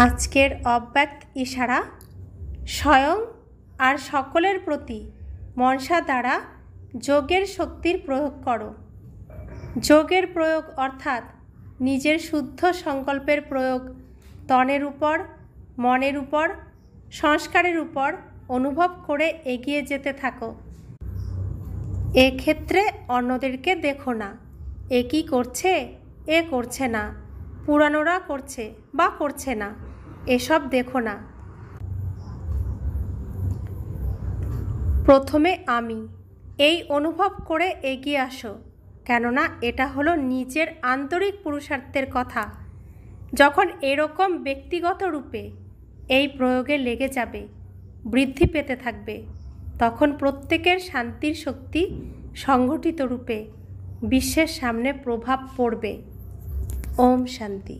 আজকের অব্যক্ত ইশারা স্বয়ং আর সকলের প্রতি মনসা দ্বারা যোগের শক্তির প্রয়োগ করো। যোগের প্রয়োগ অর্থাৎ নিজের শুদ্ধ সংকল্পের প্রয়োগ তনের উপর, মনের উপর, সংস্কারের উপর অনুভব করে এগিয়ে যেতে থাকো। এক্ষেত্রে অন্যদেরকে দেখো না, এ কি করছে, এ করছে না, পুরানোরা করছে বা করছে না, এসব দেখো না। প্রথমে আমি এই অনুভব করে এগিয়ে আসো, কেননা এটা হলো নিজের আন্তরিক পুরুষার্থের কথা। যখন এরকম ব্যক্তিগত রূপে এই প্রয়োগে লেগে যাবে, বৃদ্ধি পেতে থাকবে, তখন প্রত্যেকের শান্তির শক্তি সংগঠিত রূপে বিশ্বের সামনে প্রভাব পড়বে। ওম শান্তি।